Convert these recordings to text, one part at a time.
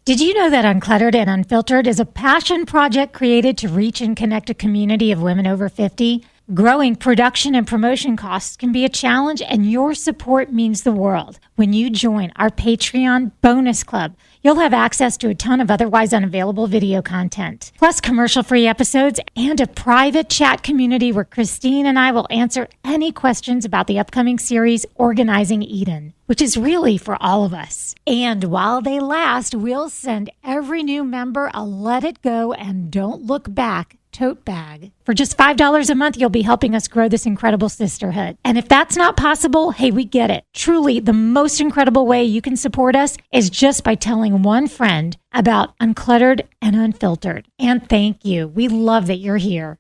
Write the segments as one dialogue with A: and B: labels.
A: Did you know that Uncluttered and Unfiltered is a passion project created to reach and connect a community of women over 50? Growing production and promotion costs can be a challenge, and your support means the world. When you join our Patreon bonus club, you'll have access to a ton of otherwise unavailable video content, plus commercial-free episodes and a private chat community where Christine and I will answer any questions about the upcoming series, Organizing Eden, which is really for all of us. And while they last, we'll send every new member a Let It Go and Don't Look Back tote bag. For just $5 a month, you'll be helping us grow this incredible sisterhood. And if that's not possible, hey, we get it. Truly, the most incredible way you can support us is just by telling one friend about Uncluttered and Unfiltered. And thank you. We love that you're here.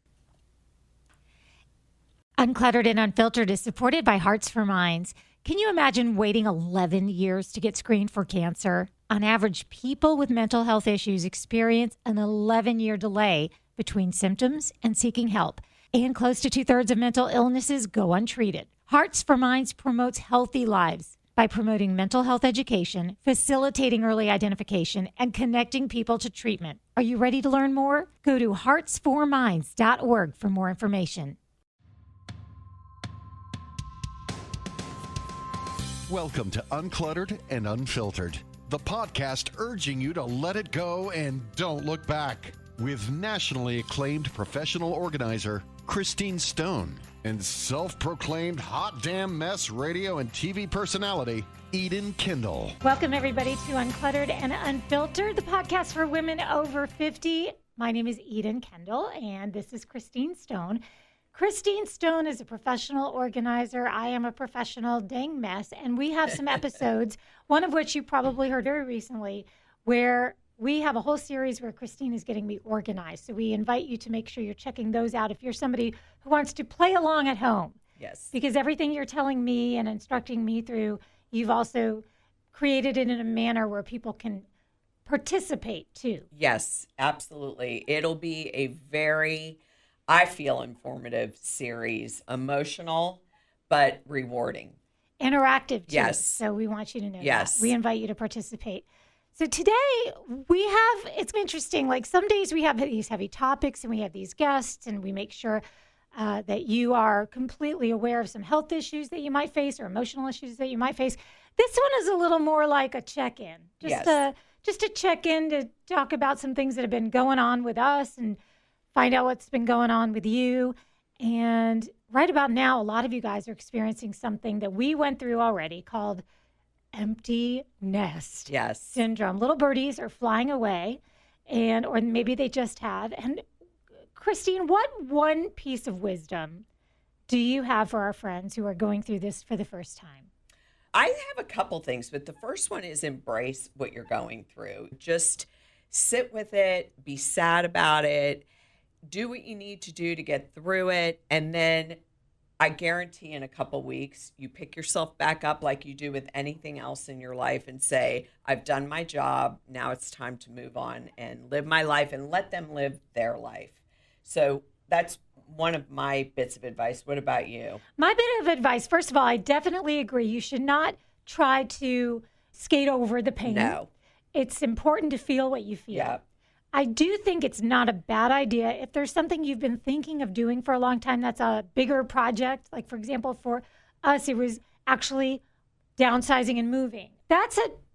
A: Uncluttered and Unfiltered is supported by Hearts for Minds. Can you imagine waiting 11 years to get screened for cancer? On average, people with mental health issues experience an 11-year delay between symptoms and seeking help, and close to 2/3 of mental illnesses go untreated. Hearts for Minds promotes healthy lives by promoting mental health education, facilitating early identification, and connecting people to treatment. Are you ready to learn more? Go to heartsforminds.org for more information.
B: Welcome to Uncluttered and Unfiltered, the podcast urging you to let it go and don't look back, with nationally acclaimed professional organizer Christine Stone and self-proclaimed hot damn mess radio and TV personality Eden Kendall.
A: Welcome everybody to Uncluttered and Unfiltered, the podcast for women over 50. My name is Eden Kendall and this is Christine Stone. Christine Stone is a professional organizer. I am a professional dang mess. And we have some episodes, one of which you probably heard very recently, where we have a whole series where Christine is getting me organized. So we invite you to make sure you're checking those out if you're somebody who wants to play along at home.
C: Yes.
A: Because everything you're telling me and instructing me through, you've also created it in a manner where people can participate too.
C: Yes, absolutely. It'll be a very, I feel, informative series, emotional, but rewarding.
A: Interactive too.
C: Yes.
A: So we want you to know
C: Yes.
A: that. We invite you to participate. So today it's interesting, like some days we have these heavy topics and we have these guests and we make sure that you are completely aware of some health issues that you might face or emotional issues that you might face. This one is a little more like a check-in, just a check-in to talk about some things that have been going on with us and find out what's been going on with you. And right about now, a lot of you guys are experiencing something that we went through already called empty nest syndrome. Little birdies are flying away, or maybe they just have. And Christine, what one piece of wisdom do you have for our friends who are going through this for the first time?
C: I have a couple things, but the first one is embrace what you're going through. Just sit with it, be sad about it, do what you need to do to get through it, and then I guarantee in a couple weeks, you pick yourself back up like you do with anything else in your life and say, I've done my job. Now it's time to move on and live my life and let them live their life. So that's one of my bits of advice. What about you?
A: My bit of advice, first of all, I definitely agree. You should not try to skate over the pain.
C: No.
A: It's important to feel what you feel.
C: Yeah.
A: I do think it's not a bad idea if there's something you've been thinking of doing for a long time that's a bigger project. Like, for example, for us, it was actually downsizing and moving. I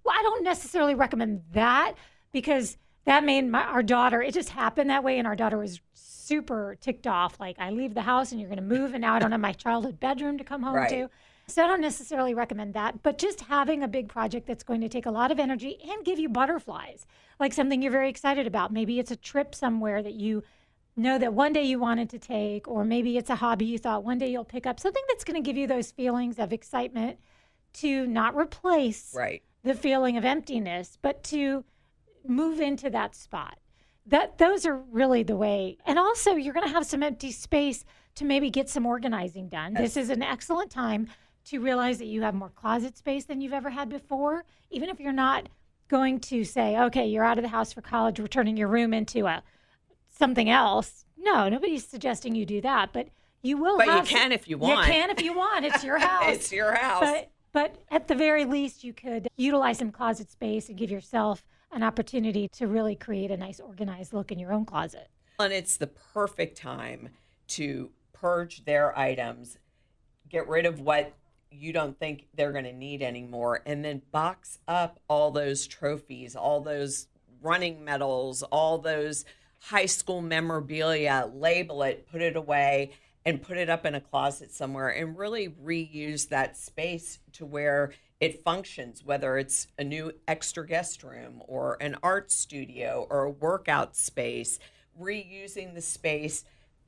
A: don't necessarily recommend that because that made our daughter, it just happened that way. And our daughter was super ticked off. Like, I leave the house and you're going to move and now I don't have my childhood bedroom to come home to. So I don't necessarily recommend that, but just having a big project that's going to take a lot of energy and give you butterflies, like something you're very excited about. Maybe it's a trip somewhere that you know that one day you wanted to take, or maybe it's a hobby you thought one day you'll pick up, something that's going to give you those feelings of excitement to not replace the feeling of emptiness, but to move into that spot. Those are really the way. And also you're going to have some empty space to maybe get some organizing done. This is an excellent time to realize that you have more closet space than you've ever had before. Even if you're not going to say, okay, you're out of the house for college, we're turning your room into something else. No, nobody's suggesting you do that, but you will.
C: But you can if you want.
A: You can if you want. It's your house.
C: It's your house.
A: But at the very least, you could utilize some closet space and give yourself an opportunity to really create a nice organized look in your own closet.
C: And it's the perfect time to purge their items, get rid of what you don't think they're going to need anymore, and then box up all those trophies, all those running medals, all those high school memorabilia, label it, put it away, and put it up in a closet somewhere, and really reuse that space to where it functions, whether it's a new extra guest room or an art studio or a workout space, reusing the space.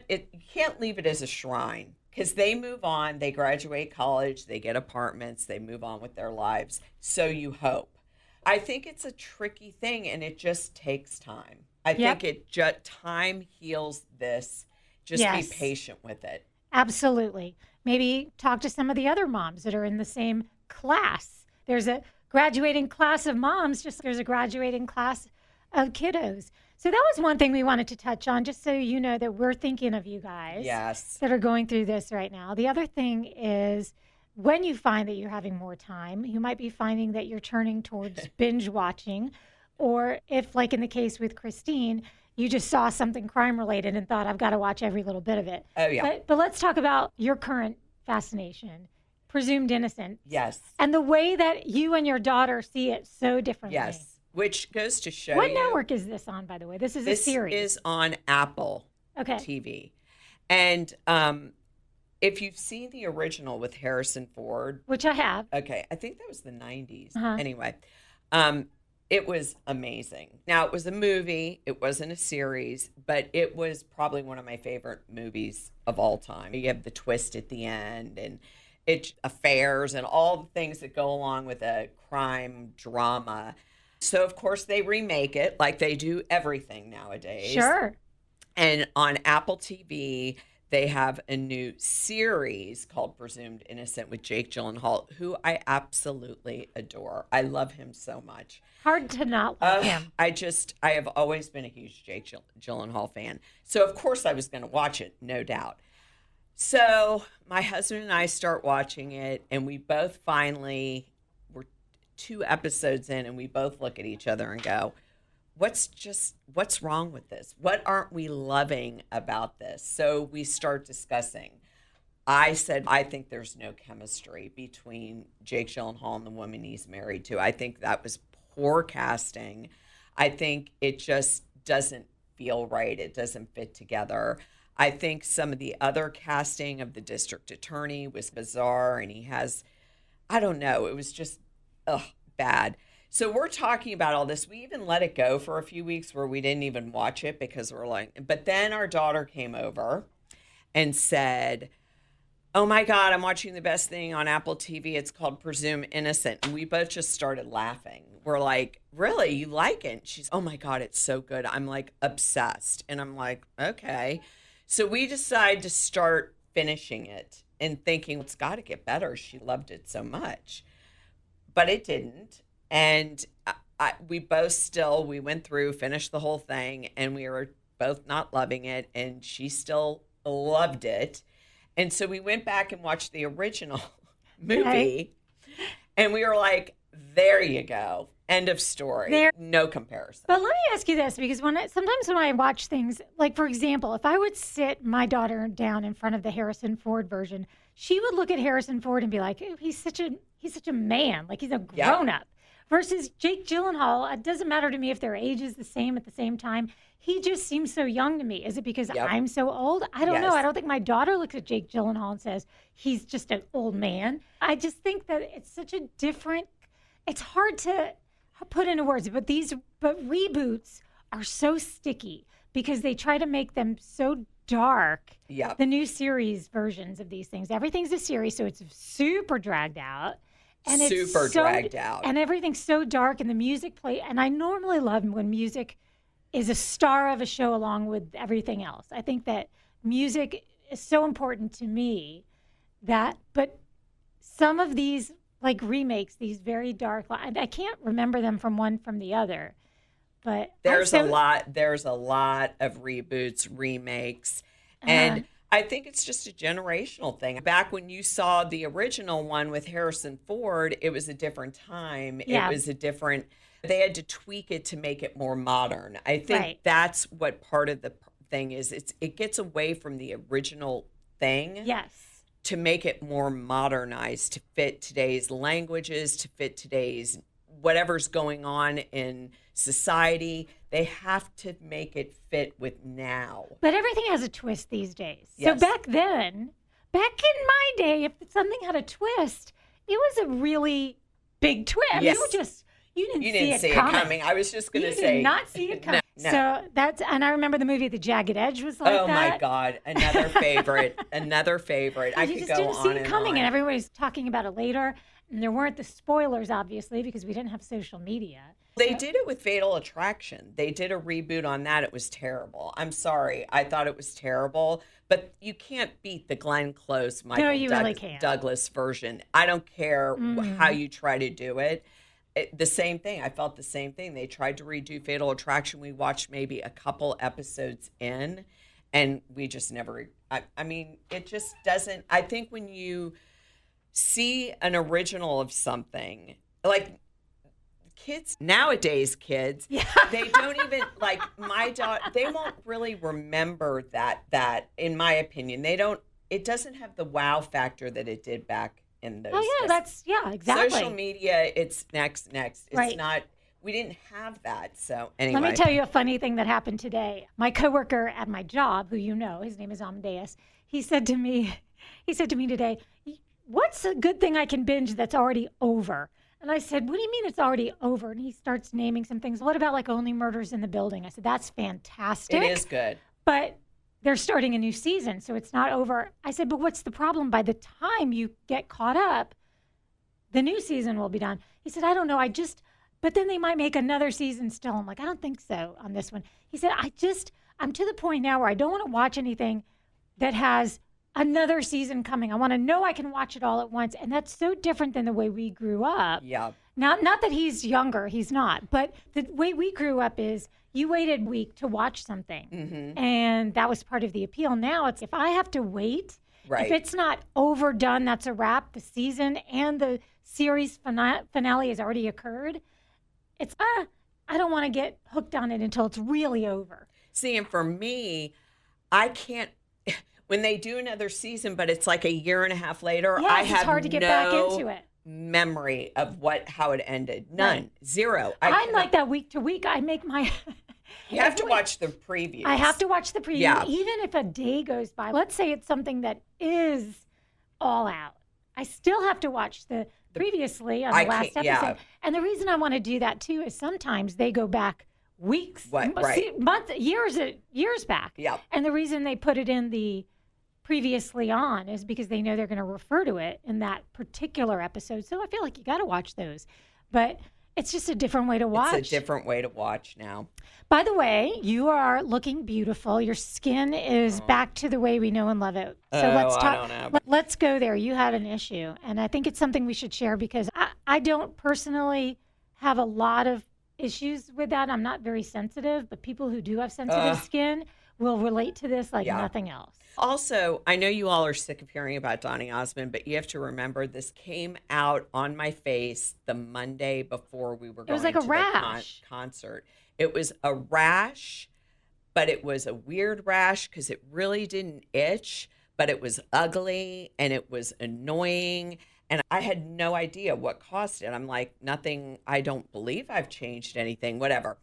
C: You can't leave it as a shrine, because they move on, they graduate college, they get apartments, they move on with their lives. So you hope. I think it's a tricky thing, and it just takes time. I think time heals this. Just be patient with it.
A: Absolutely. Maybe talk to some of the other moms that are in the same class. There's a graduating class of moms, just there's a graduating class of kiddos. So that was one thing we wanted to touch on, just so you know that we're thinking of you guys that are going through this right now. The other thing is, when you find that you're having more time, you might be finding that you're turning towards binge watching, or if, like in the case with Christine, you just saw something crime related and thought, I've got to watch every little bit of it.
C: Oh, yeah.
A: But let's talk about your current fascination, Presumed Innocent.
C: Yes.
A: And the way that you and your daughter see it so differently.
C: Yes. Which goes to show
A: What network is this on, by the way? This is a series.
C: This is on Apple TV. And if you've seen the original with Harrison Ford.
A: Which I have.
C: Okay. I think that was the 90s. Anyway, it was amazing. Now, it was a movie. It wasn't a series, but it was probably one of my favorite movies of all time. You have the twist at the end, and affairs and all the things that go along with a crime drama. So, of course, they remake it like they do everything nowadays.
A: Sure.
C: And on Apple TV, they have a new series called Presumed Innocent with Jake Gyllenhaal, who I absolutely adore. I love him so much.
A: Hard to not love him.
C: I have always been a huge Jake Gyllenhaal fan. So, of course, I was going to watch it, no doubt. So my husband and I start watching it, and we both we're 2 episodes in, and we both look at each other and go, what's wrong with this? What aren't we loving about this? So we start discussing. I said, I think there's no chemistry between Jake Gyllenhaal and the woman he's married to. I think that was poor casting. I think it just doesn't feel right. It doesn't fit together. I think some of the other casting of the district attorney was bizarre, and I don't know, it was just bad. So we're talking about all this. We even let it go for a few weeks where we didn't even watch it because we're like, but then our daughter came over and said, oh my God, I'm watching the best thing on Apple TV. It's called Presumed Innocent. And we both just started laughing. We're like, really? You like it? She's, oh my God, it's so good. I'm like obsessed. And I'm like, okay. So we decide to start finishing it and thinking, it's got to get better. She loved it so much. But it didn't. And we went through, finished the whole thing, and we were both not loving it. And she still loved it. And so we went back and watched the original movie. Right. And we were like, there you go. End of story. No comparison.
A: But let me ask you this, because sometimes when I watch things, like for example, if I would sit my daughter down in front of the Harrison Ford version, she would look at Harrison Ford and be like, oh, he's such a man, like he's a grown up. Versus Jake Gyllenhaal, it doesn't matter to me if their age is the same at the same time. He just seems so young to me. Is it because I'm so old? I don't know. I don't think my daughter looks at Jake Gyllenhaal and says he's just an old man. I just think that it's such a different. It's hard to put into words, but reboots are so sticky because they try to make them so dark.
C: Yeah.
A: The new series versions of these things, everything's a series, so it's super dragged out. And
C: super dragged out.
A: And everything's so dark, and the music play. And I normally love when music is a star of a show along with everything else. I think that music is so important to me but some of these like remakes, these very dark, I can't remember them from one from the other, but
C: there's a lot of reboots, remakes, and I think it's just a generational thing. Back when you saw the original one with Harrison Ford, it was a different time. Yeah. It was a different They had to tweak it to make it more modern. I think
A: Right.
C: that's what part of the thing is. It gets away from the original thing
A: Yes.
C: to make it more modernized to fit today's languages, to fit today's whatever's going on in society. They have to make it fit with now.
A: But everything has a twist these days.
C: Yes.
A: So back in my day, if something had a twist, it was a really big twist.
C: Yes.
A: You didn't
C: You
A: see
C: didn't
A: it
C: see
A: coming.
C: it coming. I was just going
A: You
C: to say.
A: did not see it coming.
C: No.
A: So and I remember the movie The Jagged Edge was like
C: Oh
A: that.
C: my God. Another favorite. Another favorite. I
A: You
C: could
A: just
C: go
A: didn't
C: on
A: see it
C: and
A: coming,
C: on.
A: and everybody's talking about it later. And there weren't the spoilers, obviously, because we didn't have social media.
C: They did it with Fatal Attraction. They did a reboot on that. It was terrible. I'm sorry. I thought it was terrible. But you can't beat the Glenn Close, Michael
A: you really can't.
C: Douglas version. I don't care how you try to do it. The same thing. I felt the same thing. They tried to redo Fatal Attraction. We watched maybe a couple episodes in, and we just never. I mean, it just doesn't. I think when you see an original of something, like kids nowadays, they don't even like my daughter. They won't really remember that. In my opinion, they don't. It doesn't have the wow factor that it did back in those.
A: Oh yeah,
C: days.
A: exactly.
C: Social media, it's next. It's
A: Right.
C: not. We didn't have that. So anyway,
A: Let me tell you a funny thing that happened today. My coworker at my job, who you know, his name is Amadeus, he said to me today, "What's a good thing I can binge that's already over?" And I said, "What do you mean it's already over?" And he starts naming some things. What about like Only Murders in the Building? I said, "That's fantastic."
C: it is good.
A: But they're starting a new season, so it's not over. I said, "But what's the problem? By the time you get caught up, the new season will be done." He said, "I don't know. But then they might make another season still." I'm like, "I don't think so on this one." He said, I'm to the point now where I don't want to watch anything that has another season coming. I want to know I can watch it all at once. And that's so different than the way we grew up.
C: Yeah.
A: Not that he's younger, he's not. But the way we grew up is you waited a week to watch something.
C: Mm-hmm.
A: And that was part of the appeal. Now it's if I have to wait,
C: Right.
A: if it's not overdone, that's a wrap. The season and the series finale has already occurred. It's, I don't want to get hooked on it until it's really over.
C: See, and for me, I can't. When they do another season, but it's like a year and a half later,
A: Yes,
C: I
A: it's
C: have
A: hard to get
C: no
A: back into it.
C: memory of how it ended. None,
A: Right.
C: zero.
A: I'm
C: cannot-
A: like that week to week. I make my.
C: You have to watch the previews.
A: I have to watch the preview,
C: Yeah.
A: even if a day goes by. Let's say it's something that is all out. I still have to watch the previously on the
C: I
A: last
C: can't-
A: episode.
C: yeah.
A: And the reason I want to do that too is sometimes they go back weeks,
C: Right.
A: months, years back.
C: Yeah.
A: And the reason they put it in the previously on is because they know they're going to refer to it in that particular episode. So I feel like you got to watch those. But it's just a different way to watch.
C: It's a different way to watch now.
A: By the way, you are looking beautiful. Your skin is back to the way we know and love it. So let's
C: I
A: talk.
C: don't know.
A: Let's go there. You had an issue, and I think it's something we should share because I don't personally have a lot of issues with that. I'm not very sensitive, but people who do have sensitive skin will relate to this like
C: Yeah.
A: nothing else.
C: Also, I know you all are sick of hearing about Donny Osmond, but you have to remember this came out on my face the Monday before we were going
A: was like
C: to
A: a
C: the
A: rash.
C: concert. It was a rash, but it was a weird rash because it really didn't itch, but it was ugly and it was annoying. And I had no idea what caused it. I'm like, nothing, I don't believe I've changed anything, whatever.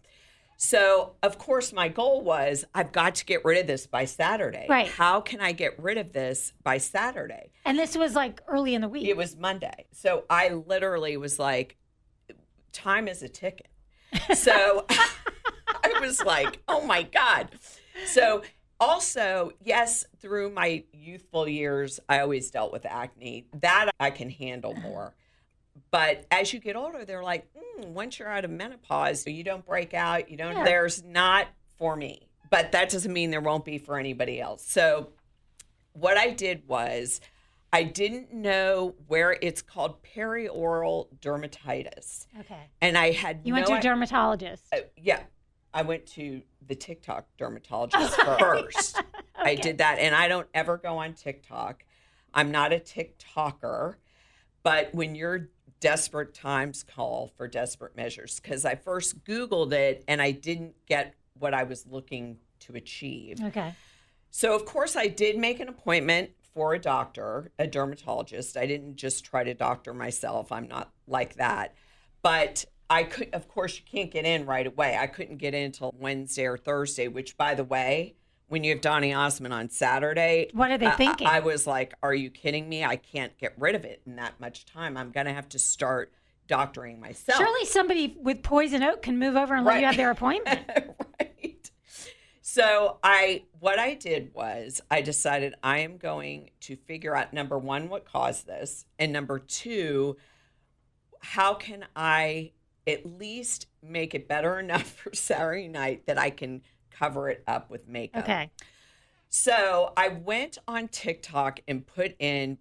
C: So, of course, my goal was I've got to get rid of this by Saturday.
A: Right.
C: How can I get rid of this by Saturday?
A: And this was like early in the week.
C: It was Monday. So I literally was like, time is a ticking. So I was like, oh my God. So also, yes, through my youthful years, I always dealt with acne. That I can handle more. But as you get older, they're like, once you're out of menopause, you don't break out. You don't.
A: Yeah.
C: There's not for me. But that doesn't mean there won't be for anybody else. So what I did was I didn't know where it's called perioral dermatitis.
A: Okay.
C: And I had
A: You went to a dermatologist.
C: yeah. I went to the TikTok dermatologist first. I did that. And I don't ever go on TikTok. I'm not a TikToker. But when you're desperate times call for desperate measures, because I first Googled it and I didn't get what I was looking to achieve.
A: Okay.
C: So, of course, I did make an appointment for a doctor, a dermatologist. I didn't just try to doctor myself. I'm not like that. But I could, of course, you can't get in right away. I couldn't get in until Wednesday or Thursday, which, by the way, when you have Donny Osmond on Saturday,
A: What are they thinking?
C: I was like, are you kidding me? I can't get rid of it in that much time. I'm going to have to start doctoring myself.
A: Surely somebody with poison oak can move over and let you have their appointment.
C: Right. So what I did was I decided I am going to figure out, number one, what caused this, and number two, how can I at least make it better enough for Saturday night that I can cover it up with makeup.
A: Okay.
C: So I went on TikTok and put in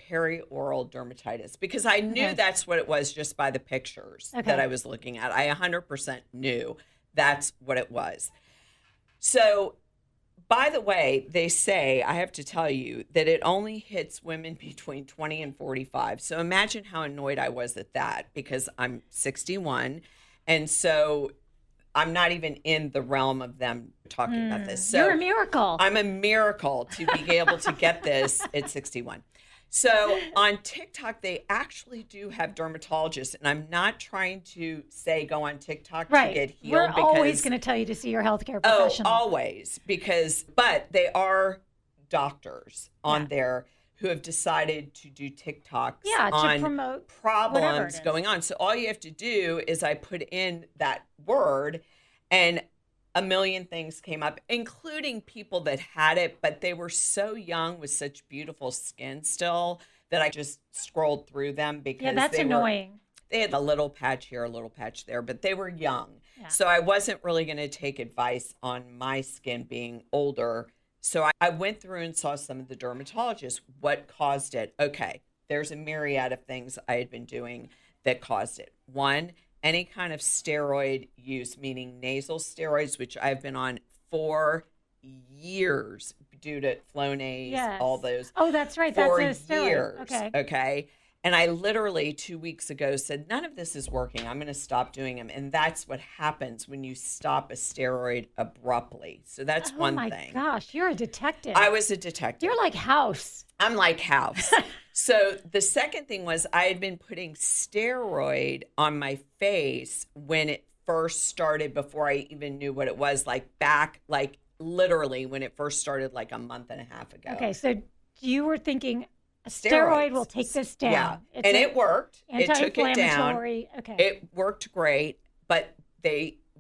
C: perioral dermatitis because I knew that's what it was just by the pictures that I was looking at. I 100% knew that's what it was. So, by the way, they say, I have to tell you, that it only hits women between 20 and 45. So imagine how annoyed I was at that, because I'm 61. And so I'm not even in the realm of them talking about this. So
A: You're a miracle.
C: I'm a miracle to be able to get this at 61. So on TikTok, they actually do have dermatologists, and I'm not trying to say go on TikTok to get healed.
A: We're
C: because,
A: always going to tell you to see your healthcare professional.
C: always, but they are doctors on there who have decided to do TikToks on
A: to promote
C: problems going on. So all you have to do is I put in that word, and a million things came up, including people that had it, but they were so young with such beautiful skin still that I just scrolled through them because
A: that's annoying.
C: They had a little patch here, a little patch there, but they were young.
A: Yeah.
C: So I wasn't really going to take advice on my skin being older. So I went through and saw some of the dermatologists. What caused it? Okay, there's a myriad of things I had been doing that caused it. One, any kind of steroid use, meaning nasal steroids, which I've been on for years due to Flonase, all those.
A: Oh, that's right.
C: For
A: That's a steroid.
C: years. Okay. And I literally 2 weeks ago said, none of this is working. I'm going to stop doing them. And that's what happens when you stop a steroid abruptly. So that's one thing.
A: Oh my gosh, you're a detective.
C: I was a detective.
A: You're like House.
C: I'm like House. So the second thing was I had been putting steroid on my face when it first started, before I even knew what it was, literally when it first started, like a month and a half ago.
A: Okay, so you were thinking a steroid will take this down.
C: Yeah, and it worked. It took it down.
A: Okay.
C: It worked great, but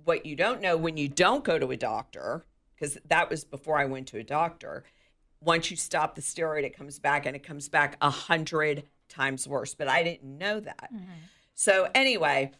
C: what you don't know when you don't go to a doctor, because that was before I went to a doctor, once you stop the steroid, it comes back, and it comes back 100 times worse. But I didn't know that. Mm-hmm. So anyway,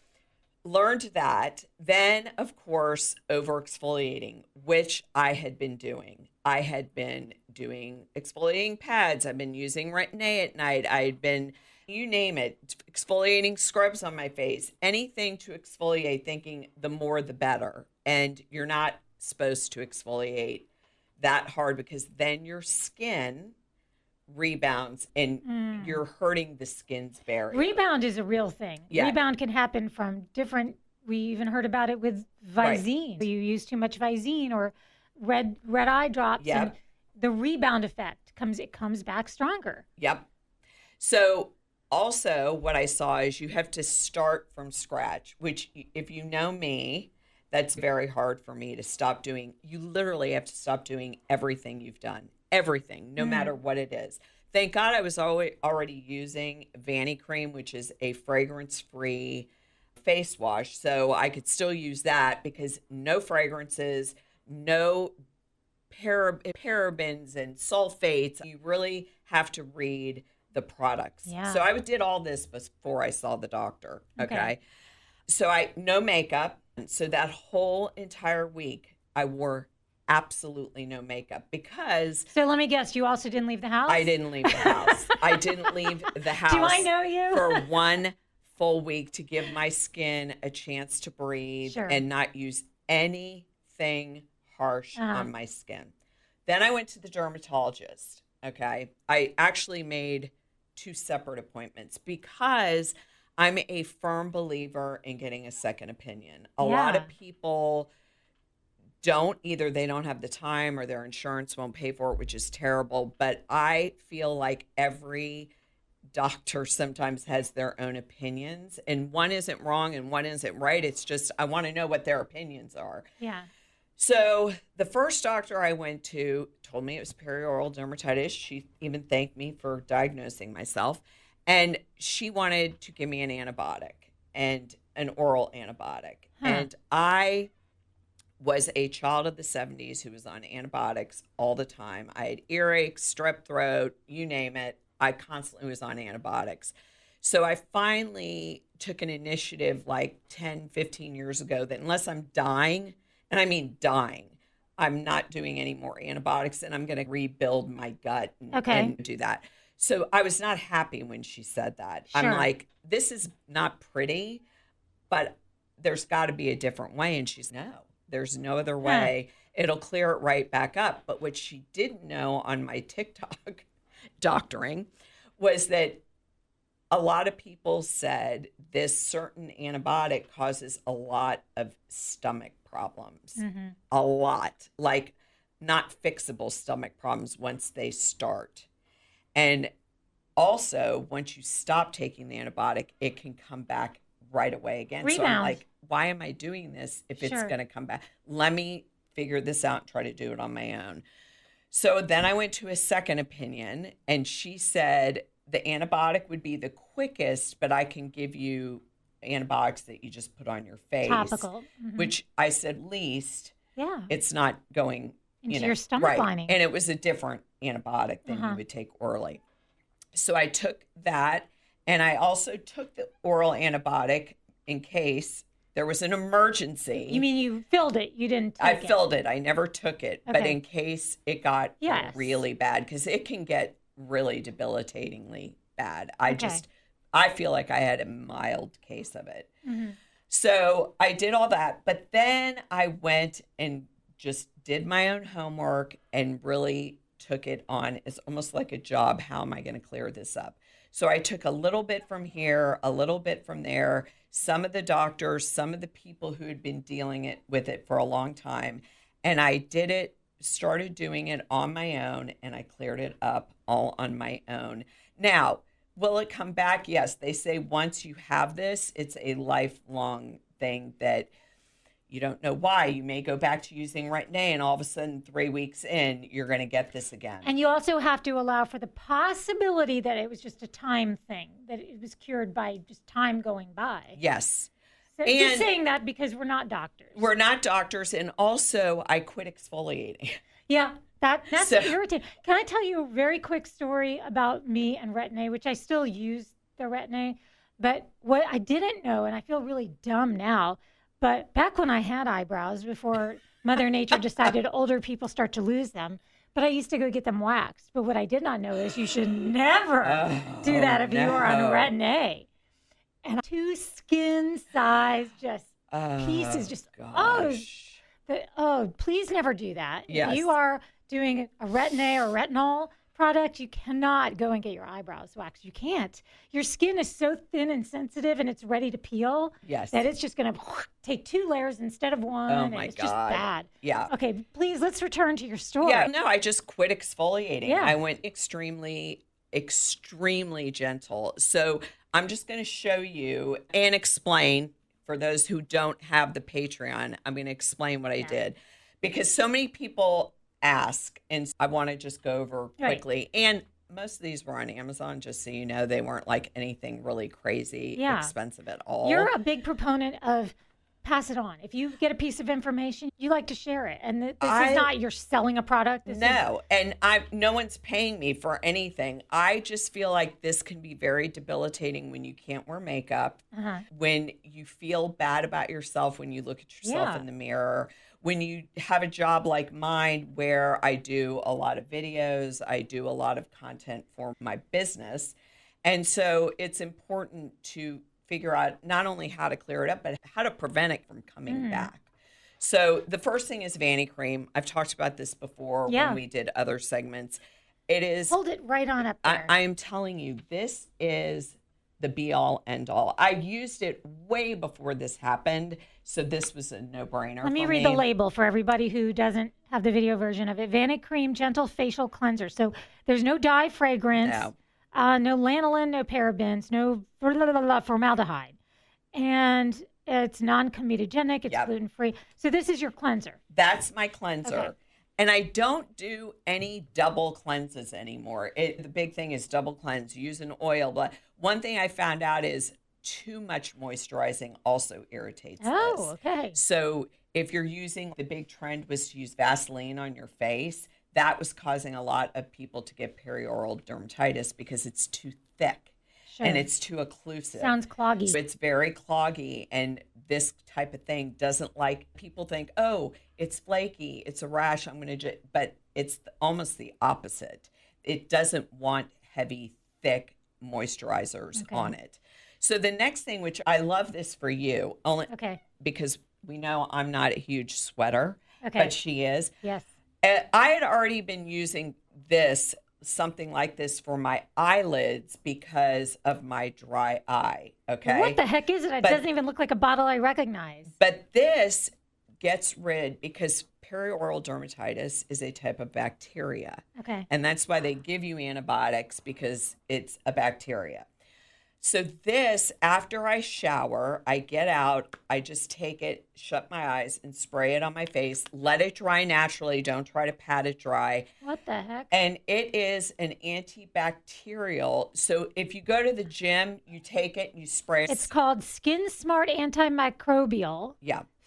C: learned that. Then, of course, over exfoliating, which I had been doing. I had been doing exfoliating pads. I've been using Retin-A at night. I had been, you name it, exfoliating scrubs on my face, anything to exfoliate, thinking the more the better. And you're not supposed to exfoliate that hard, because then your skin rebounds and you're hurting the skin's barrier.
A: Rebound is a real thing.
C: Yeah.
A: Rebound can happen from different, we even heard about it with Visine. Right. You use too much Visine or red eye drops, and the rebound effect comes back stronger.
C: Yep. So also what I saw is you have to start from scratch, which if you know me, that's very hard for me to stop doing. You literally have to stop doing everything you've done. Everything, no matter what it is. Thank God I was already using Vanicream, which is a fragrance-free face wash. So I could still use that, because no fragrances, no parabens and sulfates. You really have to read the products.
A: Yeah.
C: So I did all this before I saw the doctor. Okay. So no makeup. So that whole entire week, I wore absolutely no makeup, because...
A: So let me guess, you also didn't leave the house?
C: I didn't leave the house. I didn't leave the house.
A: Do I know you?
C: For one full week, to give my skin a chance to breathe and not use anything harsh on my skin. Then I went to the dermatologist. Okay. I actually made 2 separate appointments, because I'm a firm believer in getting a second opinion. A lot of people don't, either they don't have the time or their insurance won't pay for it, which is terrible. But I feel like every doctor sometimes has their own opinions, and one isn't wrong and one isn't right. It's just, I want to know what their opinions are.
A: Yeah.
C: So the first doctor I went to told me it was perioral dermatitis. She even thanked me for diagnosing myself. And she wanted to give me an antibiotic, and an oral antibiotic. And I was a child of the 70s who was on antibiotics all the time. I had earaches, strep throat, you name it. I constantly was on antibiotics. So I finally took an initiative like 10, 15 years ago that unless I'm dying, and I mean dying, I'm not doing any more antibiotics, and I'm going to rebuild my gut and do that. So I was not happy when she said that.
A: Sure.
C: I'm like, this is not pretty, but there's got to be a different way. And she's, no, there's no other way. It'll clear it right back up. But what she didn't know on my TikTok doctoring was that a lot of people said this certain antibiotic causes a lot of stomach problems. A lot, like not fixable stomach problems once they start. And also, once you stop taking the antibiotic, it can come back right away again.
A: Rebound.
C: So I'm like, why am I doing this if it's going to come back? Let me figure this out and try to do it on my own. So then I went to a second opinion, and she said the antibiotic would be the quickest, but I can give you antibiotics that you just put on your face.
A: Topical.
C: Which I said, least.
A: Yeah.
C: It's not going
A: into your stomach lining.
C: And it was a different antibiotic than you would take orally. So I took that, and I also took the oral antibiotic in case there was an emergency.
A: You mean you filled it? You didn't take it?
C: I filled it. I never took it. But in case it got really bad, because it can get really debilitatingly bad. I feel like I had a mild case of it. So I did all that. But then I went and just did my own homework and really took it on. It's almost like a job. How am I going to clear this up? So I took a little bit from here, a little bit from there. Some of the doctors, some of the people who had been dealing with it for a long time. And I started doing it on my own, and I cleared it up all on my own. Now, will it come back? Yes. They say once you have this, it's a lifelong thing that you don't know why. You may go back to using Retin-A, and all of a sudden 3 weeks in, you're going to get this again.
A: And you also have to allow for the possibility that it was just a time thing, that it was cured by just time going by.
C: Yes.
A: So just saying that because we're not doctors.
C: We're not doctors. And also, I quit exfoliating.
A: Yeah, that's irritating. Can I tell you a very quick story about me and Retin-A, which I still use the Retin-A, but what I didn't know, and I feel really dumb now, but back when I had eyebrows, before Mother Nature decided older people start to lose them, but I used to go get them waxed. But what I did not know is you should never do that if you are on Retin-A. And 2 skin size pieces please never do that.
C: Yes.
A: If you are doing a Retin-A or retinol product, you cannot go and get your eyebrows waxed. You can't. Your skin is so thin and sensitive, and it's ready to peel.
C: Yes.
A: That it's just going to take 2 layers instead of 1.
C: Oh my
A: it's
C: God.
A: just bad.
C: Yeah.
A: Okay, please let's return to your story.
C: Yeah. No, I just quit exfoliating.
A: Yeah.
C: I went extremely gentle. So I'm just going to show you and explain for those who don't have the Patreon. I'm going to explain what I did, because so many people ask, and I want to just go over quickly. Right. And most of these were on Amazon, just so you know. They weren't like anything really crazy expensive at all.
A: You're a big proponent of pass it on. If you get a piece of information, you like to share it. And this is not you're selling a product.
C: And no one's paying me for anything. I just feel like this can be very debilitating when you can't wear makeup, when you feel bad about yourself, when you look at yourself in the mirror, when you have a job like mine where I do a lot of videos, I do a lot of content for my business. And so it's important to figure out not only how to clear it up, but how to prevent it from coming back. So the first thing is Vanicream. I've talked about this before when we did other segments. It is...
A: Hold it right on up there.
C: I am telling you, this is the be all end all. I used it way before this happened, so this was a no-brainer.
A: Let me
C: for
A: read
C: me.
A: the label for everybody who doesn't have the video version of it. Vanicream Gentle Facial Cleanser. So there's no dye fragrance, no lanolin, no parabens, no formaldehyde. And it's non-comedogenic, it's gluten-free. So this is your cleanser.
C: That's my cleanser.
A: Okay.
C: And I don't do any double cleanses anymore. The big thing is double cleanse, use an oil. But one thing I found out is too much moisturizing also irritates
A: Oh,
C: this.
A: okay.
C: So if you're using, the big trend was to use Vaseline on your face. That was causing a lot of people to get perioral dermatitis because it's too thick and it's too occlusive.
A: Sounds cloggy.
C: So it's very cloggy, and this type of thing doesn't like, people think, oh, it's flaky, it's a rash, I'm going to, but it's almost the opposite. It doesn't want heavy, thick moisturizers on it. So the next thing, which I love this for you, only because we know I'm not a huge sweater, but she is.
A: Yes.
C: I had already been using this, something like this, for my eyelids because of my dry eye. Okay.
A: What the heck is it? It doesn't even look like a bottle I recognize.
C: But this gets rid, because perioral dermatitis is a type of bacteria.
A: Okay.
C: And that's why they give you antibiotics, because it's a bacteria. So this, after I shower, I get out, I just take it, shut my eyes, and spray it on my face. Let it dry naturally. Don't try to pat it dry.
A: What the heck?
C: And it is an antibacterial. So if you go to the gym, you take it and you spray it.
A: It's called Skin Smart Antimicrobial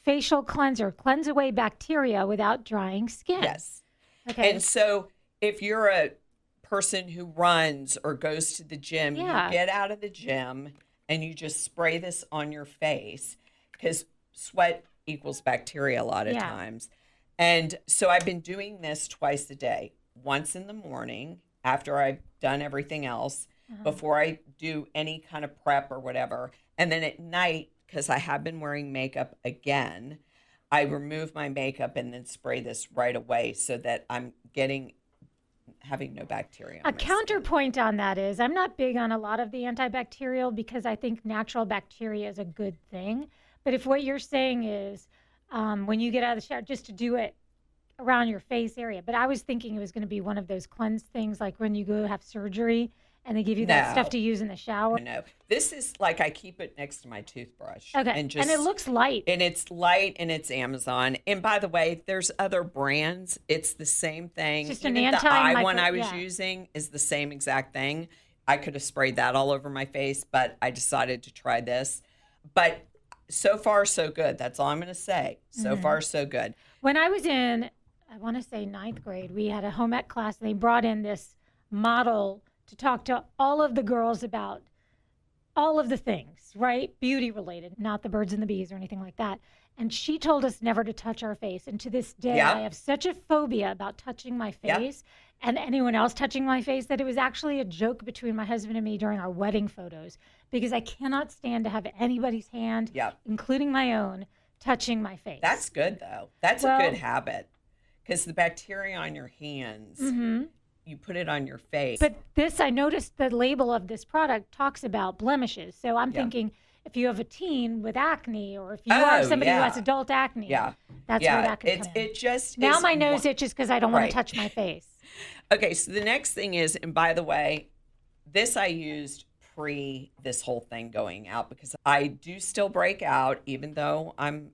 A: Facial Cleanser. Cleanse away bacteria without drying skin.
C: Yes.
A: Okay.
C: And so if you're a person who runs or goes to the gym, you get out of the gym and you just spray this on your face, because sweat equals bacteria a lot of times. And so I've been doing this twice a day, once in the morning after I've done everything else, before I do any kind of prep or whatever. And then at night, because I have been wearing makeup again, I remove my makeup and then spray this right away so that I'm having no bacteria.
A: A counterpoint on that is, I'm not big on a lot of the antibacterial because I think natural bacteria is a good thing. But if what you're saying is when you get out of the shower, just to do it around your face area. But I was thinking it was going to be one of those cleanse things, like when you go have surgery and they give you that stuff to use in the shower.
C: No, this is like, I keep it next to my toothbrush.
A: Okay, and it looks light.
C: And it's light, and it's Amazon. And by the way, there's other brands. It's the same thing.
A: It's just
C: Even
A: an
C: the eye one I was using is the same exact thing. I could have sprayed that all over my face, but I decided to try this. But so far, so good. That's all I'm going to say. So far, so good.
A: When I was in, I want to say 9th grade, we had a home ec class, and they brought in this model to talk to all of the girls about all of the things, right? Beauty related, not the birds and the bees or anything like that. And she told us never to touch our face. And to this day, I have such a phobia about touching my face and anyone else touching my face that it was actually a joke between my husband and me during our wedding photos, because I cannot stand to have anybody's hand, including my own, touching my face.
C: That's good, though. That's a good habit, because the bacteria on your hands, you put it on your face.
A: But this, I noticed the label of this product talks about blemishes. So I'm thinking, if you have a teen with acne, or if you are somebody who has adult acne, that's where that could come in.
C: It just
A: now my nose itches because I don't want to touch my face.
C: Okay, so the next thing is, and by the way, this I used pre this whole thing going out, because I do still break out even though I'm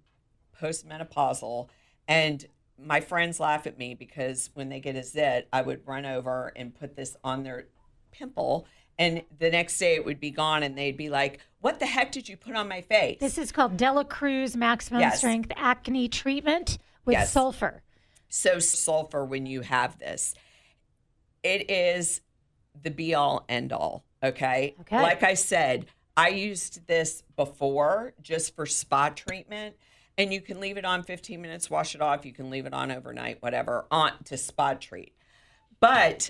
C: postmenopausal, and my friends laugh at me because when they get a zit, I would run over and put this on their pimple, and the next day it would be gone, and they'd be like, what the heck did you put on my face?
A: This is called Dela Cruz Maximum Strength Acne Treatment with sulfur.
C: So sulfur, when you have this, it is the be-all, end-all, okay? Like I said, I used this before just for spot treatment. And you can leave it on 15 minutes, wash it off. You can leave it on overnight, whatever, on to spot treat. But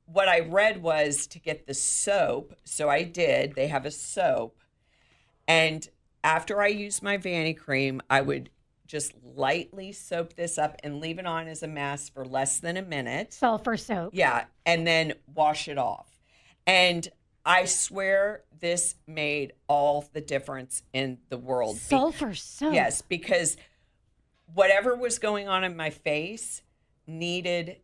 C: what I read was to get the soap. So I did. They have a soap. And after I used my Vanicream, I would just lightly soap this up and leave it on as a mask for less than a minute.
A: Sulfur soap.
C: Yeah. And then wash it off. And I swear this made all the difference in the world.
A: Sulfur soap.
C: Yes, because whatever was going on in my face needed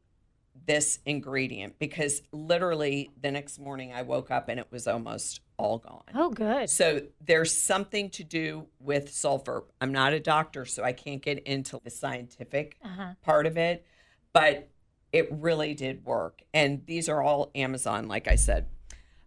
C: this ingredient, because literally the next morning I woke up and it was almost all gone.
A: Oh, good.
C: So there's something to do with sulfur. I'm not a doctor, so I can't get into the scientific part of it, but it really did work. And these are all Amazon, like I said.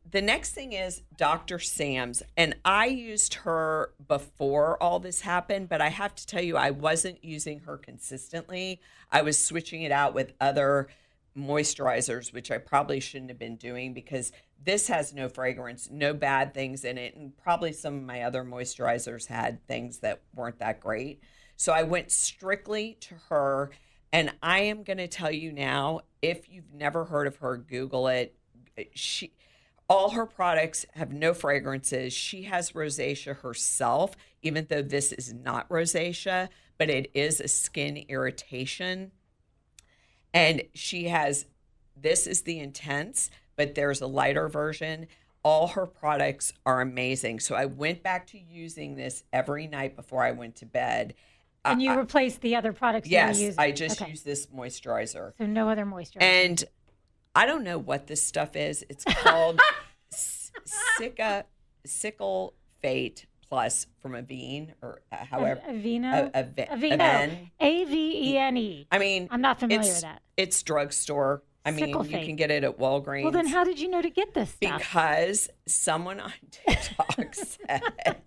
C: The next thing is Dr. Sam's, and I used her before all this happened, but I have to tell you, I wasn't using her consistently. I was switching it out with other moisturizers, which I probably shouldn't have been doing, because this has no fragrance, no bad things in it, and probably some of my other moisturizers had things that weren't that great. So I went strictly to her, and I am going to tell you now, if you've never heard of her, Google it. All her products have no fragrances. She has rosacea herself, even though this is not rosacea, but it is a skin irritation. And she has, this is the intense, but there's a lighter version. All her products are amazing. So I went back to using this every night before I went to bed.
A: And you replaced the other products you were using?
C: Yes, I just use this moisturizer.
A: So no other moisturizer.
C: And I don't know what this stuff is. It's called Sickle Fate Plus from Avene, or however.
A: Aveeno?
C: Avene.
A: Avene.
C: I mean,
A: I'm not familiar with that.
C: It's drugstore. I mean,
A: Sickle
C: you
A: Fate.
C: can get it at Walgreens.
A: Well, then how did you know to get this stuff?
C: Because someone on TikTok said,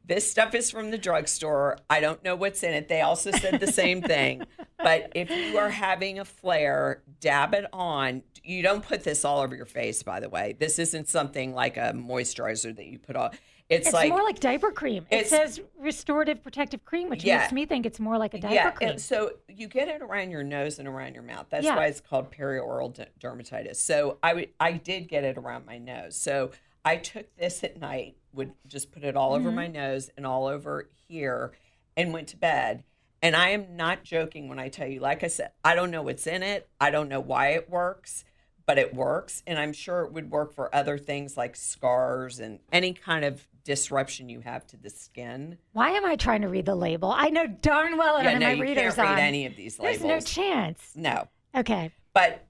C: this stuff is from the drugstore. I don't know what's in it. They also said the same thing. But if you are having a flare, dab it on. You don't put this all over your face, by the way. This isn't something like a moisturizer that you put on. It's like
A: more like diaper cream. It says restorative protective cream, which makes me think it's more like a diaper cream.
C: And so you get it around your nose and around your mouth. That's why it's called perioral dermatitis. So I did get it around my nose. So I took this at night, would just put it all over my nose and all over here, and went to bed. And I am not joking when I tell you, like I said, I don't know what's in it. I don't know why it works, but it works. And I'm sure it would work for other things like scars and any kind of disruption you have to the skin.
A: Why am I trying to read the label? I know darn well I have my readers
C: can't read
A: on.
C: any of these labels.
A: There's no chance.
C: No.
A: Okay.
C: But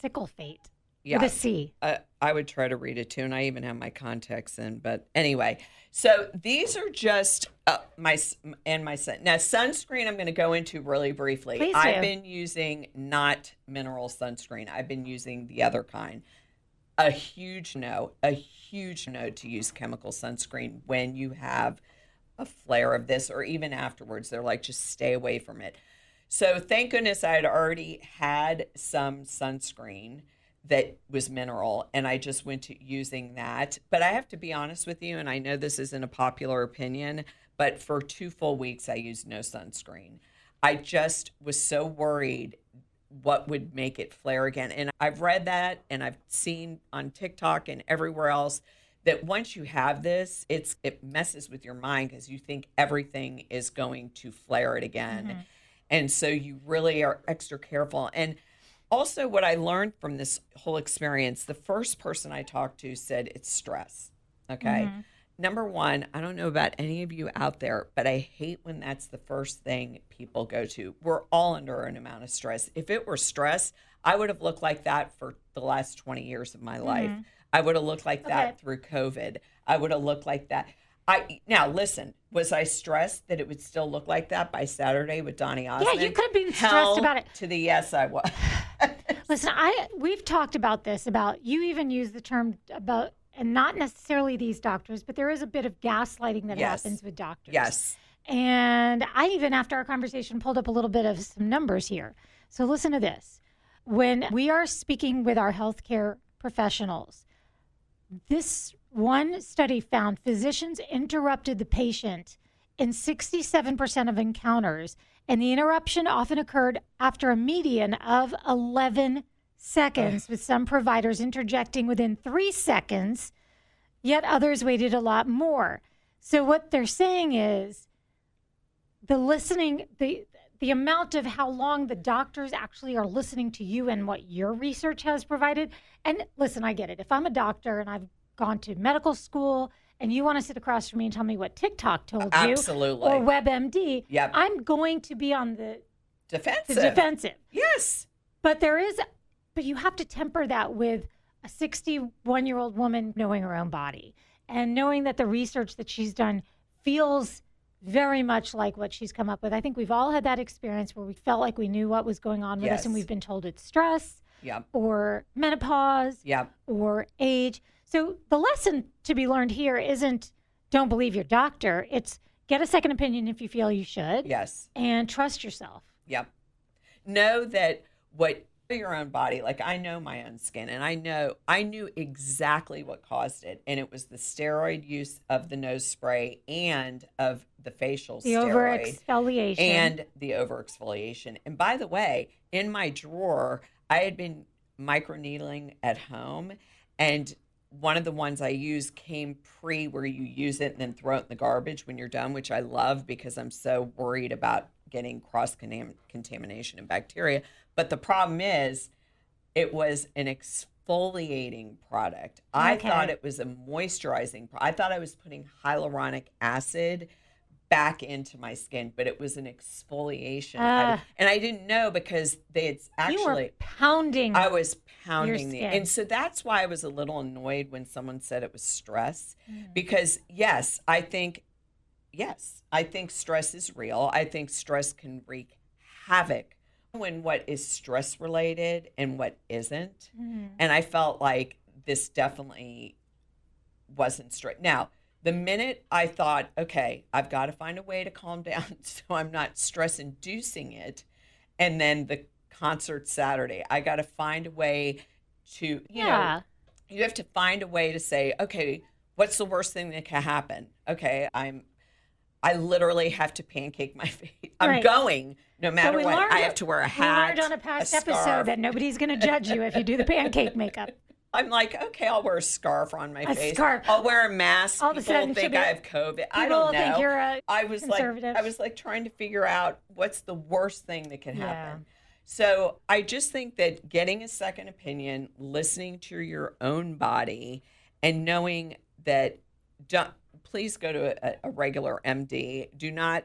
A: Sickle Fate.
C: yeah,
A: With a C.
C: I would try to read it too, and I even have my contacts in. But anyway, so these are just my son. Now, sunscreen I'm going to go into really briefly.
A: Please do.
C: I've been using not mineral sunscreen. I've been using the other kind. A huge no to use chemical sunscreen when you have a flare of this, or even afterwards. They're like, just stay away from it. So thank goodness I had already had some sunscreen that was mineral, and I just went to using that. But I have to be honest with you, and I know this isn't a popular opinion, but for 2 full weeks I used no sunscreen. I just was so worried what would make it flare again. And I've read that, and I've seen on TikTok and everywhere else that once you have this, it messes with your mind, because you think everything is going to flare it again. And so you really are extra careful. And also, what I learned from this whole experience, the first person I talked to said it's stress. Okay. Number one, I don't know about any of you out there, but I hate when that's the first thing people go to. We're all under an amount of stress. If it were stress, I would have looked like that for the last 20 years of my life. I would have looked like that through COVID. I would have looked like that. Now, listen, was I stressed that it would still look like that by Saturday with Donny Osmond?
A: Yeah, you could have been stressed about it.
C: To the yes, I was.
A: Listen, we've talked about this, about you even use the term about, and not necessarily these doctors, but there is a bit of gaslighting that happens with doctors.
C: Yes.
A: And I even, after our conversation, pulled up a little bit of some numbers here. So listen to this. When we are speaking with our healthcare professionals, this one study found physicians interrupted the patient in 67% of encounters, and the interruption often occurred after a median of 11 seconds, with some providers interjecting within 3 seconds, yet others waited a lot more. So what they're saying is the listening, the the amount of how long the doctors actually are listening to you and what your research has provided. And listen, I get it. If I'm a doctor and I've gone to medical school and you want to sit across from me and tell me what TikTok told you
C: Absolutely.
A: or WebMD,
C: Yep.
A: I'm going to be on the
C: Defensive.
A: defensive.
C: Yes.
A: But you have to temper that with a 61-year-old woman knowing her own body and knowing that the research that she's done feels very much like what she's come up with. I think we've all had that experience where we felt like we knew what was going on with us, and we've been told it's stress
C: Yep.
A: or menopause
C: Yep.
A: or age. So the lesson to be learned here isn't don't believe your doctor. It's get a second opinion if you feel you should.
C: Yes.
A: And trust yourself.
C: Yep. Know that what your own body, like I know my own skin, and I knew exactly what caused it, and it was the steroid use of the nose spray and of the facial
A: The
C: steroid
A: over-exfoliation.
C: and the over exfoliation. And by the way, in my drawer, I had been microneedling at home, and one of the ones I used came pre where you use it and then throw it in the garbage when you're done, which I love because I'm so worried about getting cross contamination and bacteria. But the problem is it was an exfoliating product. I thought it was a moisturizing. I thought I was putting hyaluronic acid back into my skin, but it was an exfoliation. And I didn't know because they had
A: You were
C: actually,
A: pounding.
C: I was pounding the,
A: skin.
C: and so that's why I was a little annoyed when someone said it was stress, because yes, I think stress is real. I think stress can wreak havoc when what is stress related and what isn't. And I felt like this definitely wasn't stress. Now, the minute I thought, okay, I've got to find a way to calm down so I'm not stress inducing it. And then the concert Saturday, I got to find a way to, you know, you have to find a way to say, okay, what's the worst thing that can happen? Okay, I literally have to pancake my face. I'm going no matter what. I have to wear a hat.
A: We learned on a past
C: scarf.
A: episode that nobody's going to judge you if you do the pancake makeup.
C: I'm like, okay, I'll wear a scarf on my face.
A: Scarf.
C: I'll wear a mask.
A: All of a
C: People
A: sudden,
C: think
A: she'll
C: I
A: be-
C: have COVID. I
A: People
C: don't know.
A: think you're a
C: I was
A: conservative.
C: like trying to figure out what's the worst thing that can happen. So I just think that getting a second opinion, listening to your own body, and knowing that please go to a regular MD. Do not.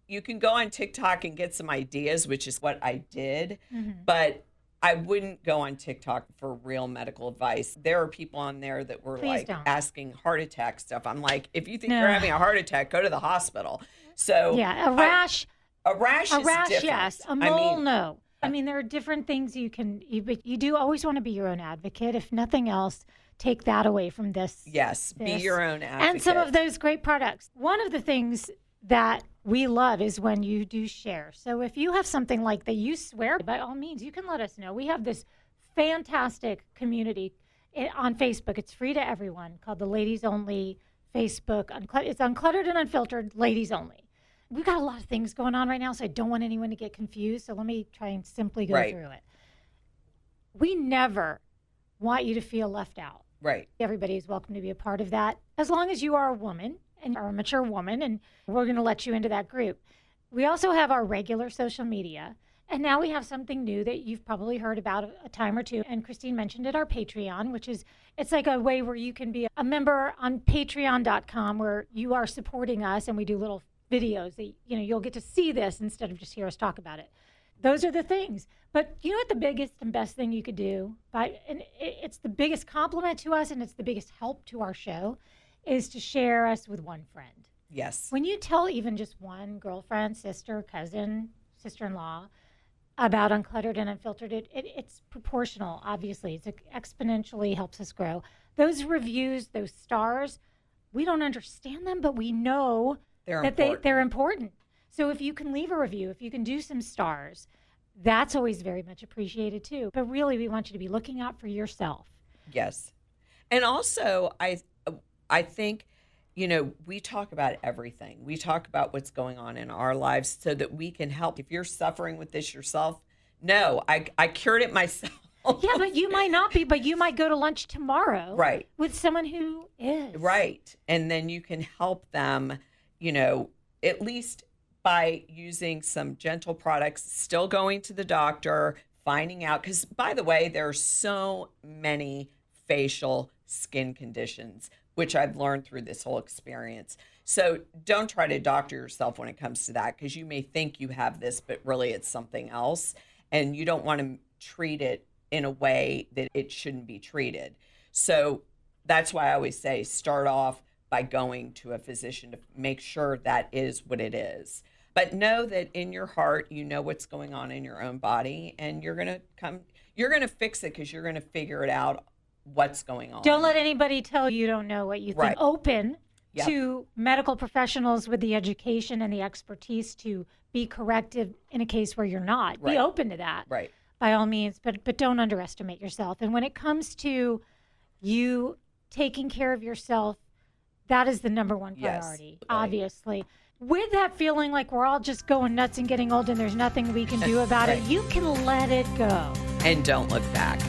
C: You can go on TikTok and get some ideas, which is what I did, but I wouldn't go on TikTok for real medical advice. There are people on there that were
A: Please don't.
C: asking heart attack stuff. I'm like, if you think you're having a heart attack, go to the hospital. So
A: a rash.
C: A rash is different.
A: Yes. A mole, no. I mean, there are different things but you do always want to be your own advocate. If nothing else, take that away from this.
C: Yes, be your own advocate.
A: And some of those great products. One of the things that we love is when you do share. So if you have something like that you swear, by all means, you can let us know. We have this fantastic community on Facebook. It's free to everyone, called the Ladies Only Facebook. It's Uncluttered and Unfiltered Ladies Only. We've got a lot of things going on right now, so I don't want anyone to get confused. So let me try and simply go through it. We never want you to feel left out.
C: Right.
A: Everybody is welcome to be a part of that, as long as you are a woman and are a mature woman, and we're going to let you into that group. We also have our regular social media, and now we have something new that you've probably heard about a time or two, and Christine mentioned it, our Patreon, which is, it's like a way where you can be a member on patreon.com, where you are supporting us, and we do little videos that, you know, you'll get to see this instead of just hear us talk about it. Those are the things. But you know what the biggest and best thing you could do, and it's the biggest compliment to us, and it's the biggest help to our show, is to share us with one friend.
C: Yes.
A: When you tell even just one girlfriend, sister, cousin, sister-in-law about Uncluttered and Unfiltered, it's proportional, obviously. It exponentially helps us grow. Those reviews, those stars, we don't understand them, but we know they're important. So if you can leave a review, if you can do some stars, that's always very much appreciated too. But really, we want you to be looking out for yourself.
C: Yes. And also, I think, you know, we talk about everything. We talk about what's going on in our lives so that we can help. If you're suffering with this yourself, no, I cured it myself.
A: Yeah, but you might not be, but you might go to lunch tomorrow.
C: Right.
A: With someone who is.
C: Right. And then you can help them, you know, at least by using some gentle products, still going to the doctor, finding out, because by the way, there are so many facial skin conditions, which I've learned through this whole experience. So don't try to doctor yourself when it comes to that, because you may think you have this, but really it's something else. And you don't want to treat it in a way that it shouldn't be treated. So that's why I always say start off by going to a physician to make sure that is what it is. But know that in your heart, you know what's going on in your own body, and you're going to fix it, because you're going to figure it out what's going on.
A: Don't let anybody tell you don't know what you think.
C: Right.
A: Open
C: Yep.
A: to medical professionals with the education and the expertise to be corrective in a case where you're not.
C: Right.
A: Be open to that.
C: Right.
A: By all means, but don't underestimate yourself. And when it comes to you taking care of yourself, that is the number one priority,
C: Yes, right.
A: obviously. With that feeling like we're all just going nuts and getting old and there's nothing we can do about it,
C: Right.
A: you can let it go.
C: And don't look back.